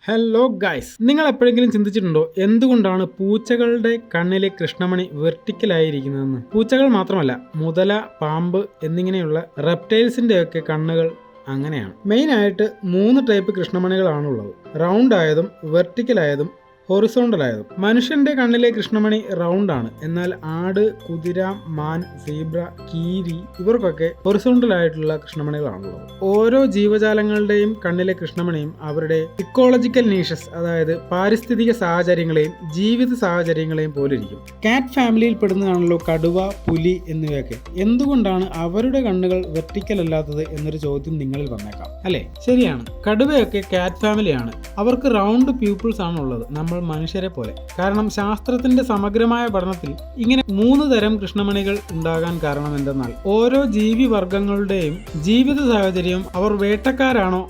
Hello guys, നിങ്ങൾ എപ്പോഴെങ്കിലും ചിന്തിച്ചിട്ടുണ്ടോ എന്തുകൊണ്ടാണ് പൂച്ചകളുടെ കണ്ണിലെ കൃഷ്ണമണി വെർട്ടിക്കലായിരിക്കുന്നതെന്ന്? പൂച്ചകൾ മാത്രമല്ല, മുതല, പാമ്പ് എന്നിങ്ങനെയുള്ള റെപ്റ്റൈൽസിന്റെ ഒക്കെ കണ്ണുകൾ അങ്ങനെയാണ്. മെയിനായിട്ട് 3 ടൈപ്പ് കൃഷ്ണമണികളാണുള്ളത്: റൗണ്ട് ആയതും, വെർട്ടിക്കൽ ആയതും, ഹൊറിസോണ്ടൽ ആയതും. മനുഷ്യന്റെ കണ്ണിലെ കൃഷ്ണമണി റൗണ്ട് ആണ്, എന്നാൽ ആട്, കുതിര, മാൻ, സീബ്ര, കീരി ഇവർക്കൊക്കെ ഹൊറിസോണ്ടൽ ആയിട്ടുള്ള കൃഷ്ണമണികളാണുള്ളത്. ഓരോ ജീവജാലങ്ങളുടെയും കണ്ണിലെ കൃഷ്ണമണിയും അവരുടെ ഇക്കോളജിക്കൽ നീഷസ്, അതായത് പാരിസ്ഥിതിക സാഹചര്യങ്ങളെയും ജീവിത സാഹചര്യങ്ങളെയും പോലെ ഇരിക്കും. കാറ്റ് ഫാമിലിയിൽ പെടുന്നതാണല്ലോ കടുവ, പുലി എന്നിവയൊക്കെ. എന്തുകൊണ്ടാണ് അവരുടെ കണ്ണുകൾ വെർട്ടിക്കൽ അല്ലാത്തത് എന്നൊരു ചോദ്യം നിങ്ങളിൽ വന്നേക്കാം, അല്ലേ? ശരിയാണ്, കടുവയൊക്കെ കാറ്റ് ഫാമിലിയാണ്. അവർക്ക് റൗണ്ട് പ്യൂപ്പിൾസ് ആണുള്ളത്, നമ്മൾ മനുഷ്യരെ പോലെ. കാരണം ശാസ്ത്രത്തിന്റെ സമഗ്രമായ പഠനത്തിൽ ഇങ്ങനെ 3 തരം കൃഷ്ണമണികൾ ഉണ്ടാകാൻ കാരണം എന്തെന്നാൽ, ഓരോ ജീവി വർഗങ്ങളുടെയും ജീവിത സാഹചര്യം അവർ വേട്ടക്കാരാണോ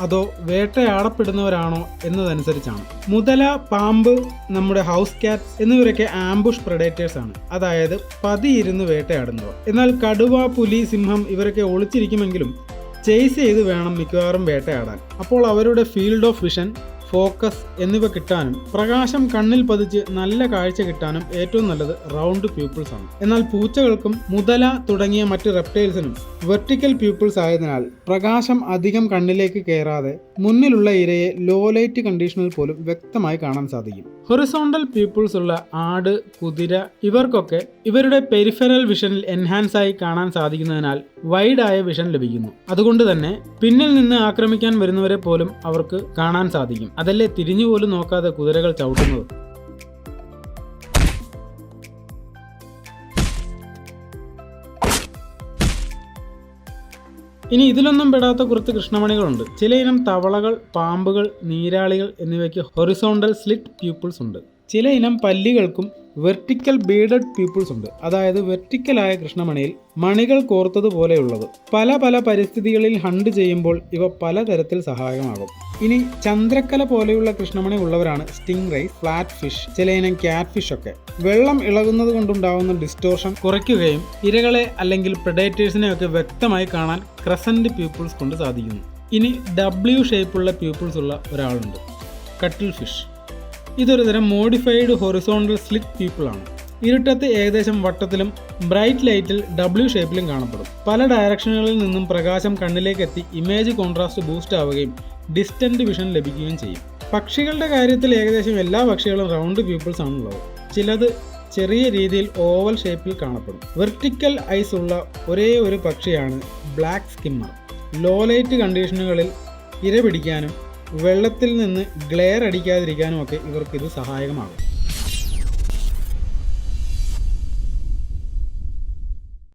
അതോ വേട്ടയാടപ്പെടുന്നവരാണോ എന്നതനുസരിച്ചാണ്. മുതല, പാമ്പ്, നമ്മുടെ ഹൗസ് ക്യാറ്റ്സ് എന്നിവരൊക്കെ ആംബുഷ് പ്രെഡേറ്റേഴ്സ് ആണ്, അതായത് പതിയിരുന്ന് വേട്ടയാടുന്നവർ. എന്നാൽ കടുവ, പുലി, സിംഹം ഇവരൊക്കെ ഒളിച്ചിരിക്കുമെങ്കിലും ചേസ് ചെയ്ത് വേണം മിക്കവാറും വേട്ടയാടാൻ. അപ്പോൾ അവരുടെ ഫീൽഡ് ഓഫ് വിഷൻ, ഫോക്കസ് എന്നിവ കിട്ടാനും പ്രകാശം കണ്ണിൽ പതിച്ച് നല്ല കാഴ്ച കിട്ടാനും ഏറ്റവും നല്ലത് റൗണ്ട് പ്യൂപ്പിൾസ് ആണ്. എന്നാൽ പൂച്ചകൾക്കും മുതല തുടങ്ങിയ മറ്റ് റെപ്റ്റൈൽസിനും വെർട്ടിക്കൽ പ്യൂപ്പിൾസ് ആയതിനാൽ പ്രകാശം അധികം കണ്ണിലേക്ക് കയറാതെ മുന്നിലുള്ള ഇരയെ ലോ ലൈറ്റ് കണ്ടീഷനിൽ പോലും വ്യക്തമായി കാണാൻ സാധിക്കും. ഹൊറിസോണ്ടൽ പ്യൂപ്പിൾസ് ഉള്ള ആട്, കുതിര ഇവർക്കൊക്കെ ഇവരുടെ പെരിഫറൽ വിഷനിൽ എൻഹാൻസ് ആയി കാണാൻ സാധിക്കുന്നതിനാൽ വൈഡായ വിഷൻ ലഭിക്കുന്നു. അതുകൊണ്ട് തന്നെ പിന്നിൽ നിന്ന് ആക്രമിക്കാൻ വരുന്നവരെ പോലും അവർക്ക് കാണാൻ സാധിക്കും. അതല്ലേ തിരിഞ്ഞുപോലും നോക്കാതെ കുതിരകൾ ചവിട്ടുന്നത്. ഇനി ഇതിലൊന്നും പെടാത്ത കുറച്ച് കൃഷ്ണമണികളുണ്ട്. ചിലയിനം തവളകൾ, പാമ്പുകൾ, നീരാളികൾ എന്നിവയ്ക്ക് ഹൊറിസോണ്ടൽ സ്ലിറ്റ് പ്യൂപ്പിൾസ് ഉണ്ട്. ചില ഇനം പല്ലികൾക്കും വെർട്ടിക്കൽ ബീഡഡ് പ്യൂപ്പിൾസ് ഉണ്ട്, അതായത് വെർട്ടിക്കലായ കൃഷ്ണമണിയിൽ മണികൾ കോർത്തതുപോലെയുള്ളത്. പല പരിസ്ഥിതികളിൽ ഹണ്ട് ചെയ്യുമ്പോൾ ഇവ പലതരത്തിൽ സഹായകമാകും. ഇനി ചന്ദ്രക്കല പോലെയുള്ള കൃഷ്ണമണി ഉള്ളവരാണ് സ്റ്റിംഗ് റൈസ്, ഫ്ലാറ്റ് ഫിഷ്, ചിലയിനം ക്യാറ്റ് ഫിഷ് ഒക്കെ. വെള്ളം ഇളകുന്നത് കൊണ്ടുണ്ടാകുന്ന ഡിസ്റ്റോർഷൻ കുറയ്ക്കുകയും ഇരകളെ അല്ലെങ്കിൽ പ്രെഡേറ്റേഴ്സിനെ ഒക്കെ വ്യക്തമായി കാണാൻ ക്രസന്റ് പ്യൂപ്പിൾസ് കൊണ്ട് സാധിക്കുന്നു. ഇനി W ഷേപ്പുള്ള പ്യൂപ്പിൾസ് ഉള്ള ഒരാളുണ്ട്, കട്ടിൽ ഫിഷ്. ഇതൊരു തരം മോഡിഫൈഡ് ഹൊറിസോണ്ടൽ സ്ലിറ്റ് പ്യൂപ്പിൾ ആണ്. ഇരുട്ടത്ത് ഏകദേശം വട്ടത്തിലും ബ്രൈറ്റ് ലൈറ്റിൽ W ഷേപ്പിലും കാണപ്പെടും. പല ഡയറക്ഷനുകളിൽ നിന്നും പ്രകാശം കണ്ണിലേക്ക് എത്തി ഇമേജ് കോൺട്രാസ്റ്റ് ബൂസ്റ്റ് ആവുകയും ഡിസ്റ്റന്റ് വിഷൻ ലഭിക്കുകയും ചെയ്യും. പക്ഷികളുടെ കാര്യത്തിൽ ഏകദേശം എല്ലാ പക്ഷികളും റൗണ്ട് പ്യൂപ്പിൾസ് ആണുള്ളത്. ചിലത് ചെറിയ രീതിയിൽ ഓവൽ ഷേപ്പിൽ കാണപ്പെടും. വെർട്ടിക്കൽ ഐസ് ഉള്ള ഒരേ ഒരു പക്ഷിയാണ് ബ്ലാക്ക് സ്കിമ്മർ. ലോ ലൈറ്റ് കണ്ടീഷനുകളിൽ ഇര പിടിക്കാനും വെള്ളത്തിൽ നിന്ന് ഗ്ലെയർ അടിക്കാതിരിക്കാനും ഒക്കെ ഇവർക്കിത് സഹായകമാകും.